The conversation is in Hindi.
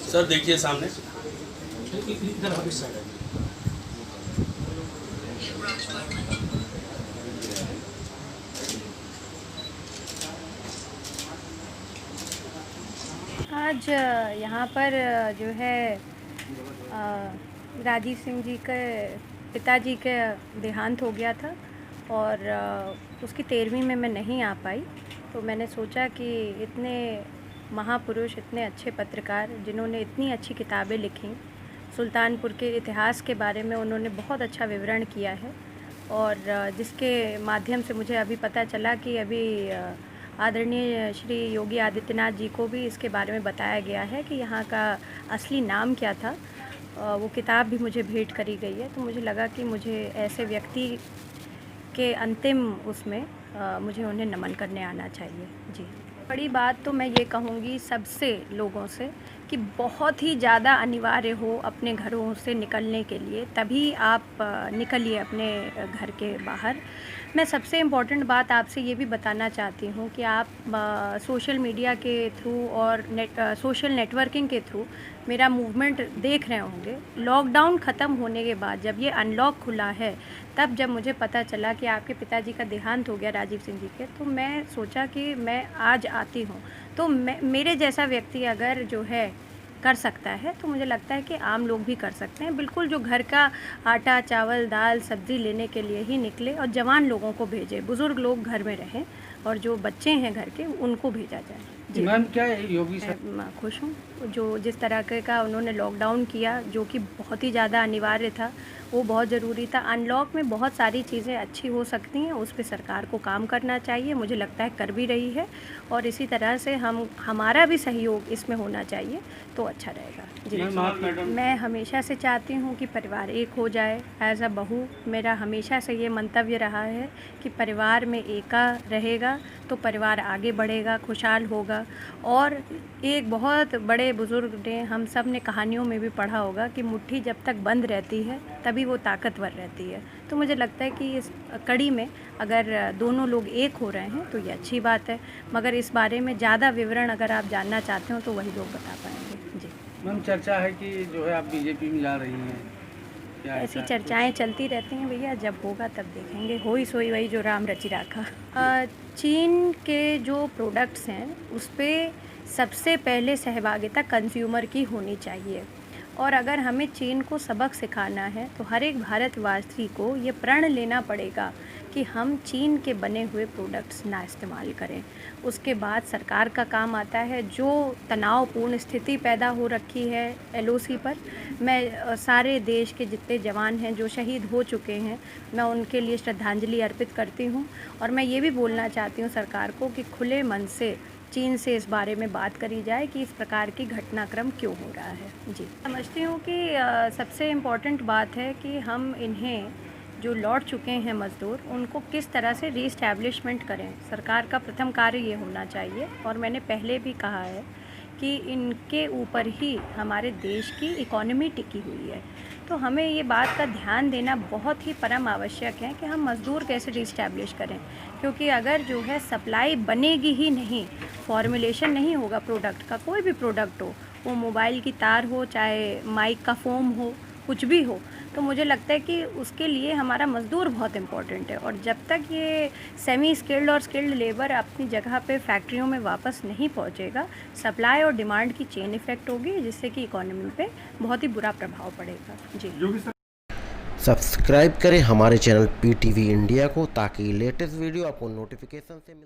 सर देखिए सामने। आज यहाँ पर जो है राजीव सिंह जी के पिताजी के देहांत हो गया था और उसकी 13वीं में मैं नहीं आ पाई। तो मैंने सोचा कि इतने महापुरुष, इतने अच्छे पत्रकार जिन्होंने इतनी अच्छी किताबें लिखी, सुल्तानपुर के इतिहास के बारे में उन्होंने बहुत अच्छा विवरण किया है और जिसके माध्यम से मुझे अभी पता चला कि अभी आदरणीय श्री योगी आदित्यनाथ जी को भी इसके बारे में बताया गया है कि यहाँ का असली नाम क्या था। वो किताब भी मुझे भेंट करी गई है। तो मुझे लगा कि मुझे ऐसे व्यक्ति के अंतिम उसमें मुझे उन्हें नमन करने आना चाहिए। जी, बड़ी बात तो मैं ये कहूँगी सबसे लोगों से कि बहुत ही ज़्यादा अनिवार्य हो अपने घरों से निकलने के लिए तभी आप निकलिए अपने घर के बाहर। मैं सबसे इम्पॉर्टेंट बात आपसे ये भी बताना चाहती हूँ कि आप सोशल मीडिया के थ्रू और सोशल नेटवर्किंग के थ्रू मेरा मूवमेंट देख रहे होंगे। लॉकडाउन ख़त्म होने के बाद जब ये अनलॉक खुला है, तब जब मुझे पता चला कि आपके पिताजी का देहांत हो गया राजीव सिंह जी के, तो मैं सोचा कि मैं आज आती हूँ। तो मेरे जैसा व्यक्ति अगर जो है कर सकता है तो मुझे लगता है कि आम लोग भी कर सकते हैं। बिल्कुल जो घर का आटा, चावल, दाल, सब्ज़ी लेने के लिए ही निकले और जवान लोगों को भेजें, बुज़ुर्ग लोग घर में रहें और जो बच्चे हैं घर के उनको भेजा जाए। जी मैम, क्या योगी सर मैं खुश हूँ जो जिस तरह का उन्होंने लॉकडाउन किया, जो कि बहुत ही ज़्यादा अनिवार्य था, वो बहुत ज़रूरी था। अनलॉक में बहुत सारी चीज़ें अच्छी हो सकती हैं, उस पे सरकार को काम करना चाहिए, मुझे लगता है कर भी रही है और इसी तरह से हमारा भी सहयोग इसमें होना चाहिए तो अच्छा रहेगा। जी, मैं हमेशा से चाहती हूँ कि परिवार एक हो जाए। एज़ अ बहू मेरा हमेशा से ये मंतव्य रहा है कि परिवार में एका रहेगा तो परिवार आगे बढ़ेगा, खुशहाल होगा। और एक बहुत बड़े बुज़ुर्ग ने, हम सब ने कहानियों में भी पढ़ा होगा कि मुट्ठी जब तक बंद रहती है तभी वो ताकतवर रहती है। तो मुझे लगता है कि इस कड़ी में अगर दोनों लोग एक हो रहे हैं तो ये अच्छी बात है। मगर इस बारे में ज़्यादा विवरण अगर आप जानना चाहते हो तो वही लोग बता पाएंगे। जी मैम, चर्चा है कि जो है आप बीजेपी में जा रही हैं, क्या ऐसी ऐसा चर्चाएं चलती रहती हैं भैया, जब होगा तब देखेंगे। हो ही सोई वही जो राम रचि राखा। चीन के जो प्रोडक्ट्स हैं उस पर सबसे पहले सहभागिता कंज्यूमर की होनी चाहिए और अगर हमें चीन को सबक सिखाना है तो हर एक भारतवासी को ये प्रण लेना पड़ेगा कि हम चीन के बने हुए प्रोडक्ट्स ना इस्तेमाल करें। उसके बाद सरकार का काम आता है। जो तनावपूर्ण स्थिति पैदा हो रखी है एलओसी पर, मैं सारे देश के जितने जवान हैं जो शहीद हो चुके हैं, मैं उनके लिए श्रद्धांजलि अर्पित करती हूँ और मैं ये भी बोलना चाहती हूँ सरकार को कि खुले मन से चीन से इस बारे में बात करी जाए कि इस प्रकार की घटनाक्रम क्यों हो रहा है। जी, समझती हूँ कि सबसे इम्पॉर्टेंट बात है कि हम इन्हें जो लौट चुके हैं मज़दूर, उनको किस तरह से रीस्टैब्लिशमेंट करें। सरकार का प्रथम कार्य ये होना चाहिए और मैंने पहले भी कहा है कि इनके ऊपर ही हमारे देश की इकोनॉमी टिकी हुई है। तो हमें ये बात का ध्यान देना बहुत ही परम आवश्यक है कि हम मज़दूर कैसे रीस्टैब्लिश करें, क्योंकि अगर जो है सप्लाई बनेगी ही नहीं, फॉर्मुलेशन नहीं होगा प्रोडक्ट का, कोई भी प्रोडक्ट हो, वो मोबाइल की तार हो, चाहे माइक का फोम हो, कुछ भी हो, तो मुझे लगता है कि उसके लिए हमारा मज़दूर बहुत इम्पॉर्टेंट है। और जब तक ये सेमी स्किल्ड और स्किल्ड लेबर अपनी जगह पे फैक्ट्रियों में वापस नहीं पहुंचेगा, सप्लाई और डिमांड की चेन इफ़ेक्ट होगी, जिससे कि इकोनॉमी पे बहुत ही बुरा प्रभाव पड़ेगा। जी, सब्सक्राइब करें हमारे चैनल PTV इंडिया को ताकि लेटेस्ट वीडियो आपको नोटिफिकेशन से मिले।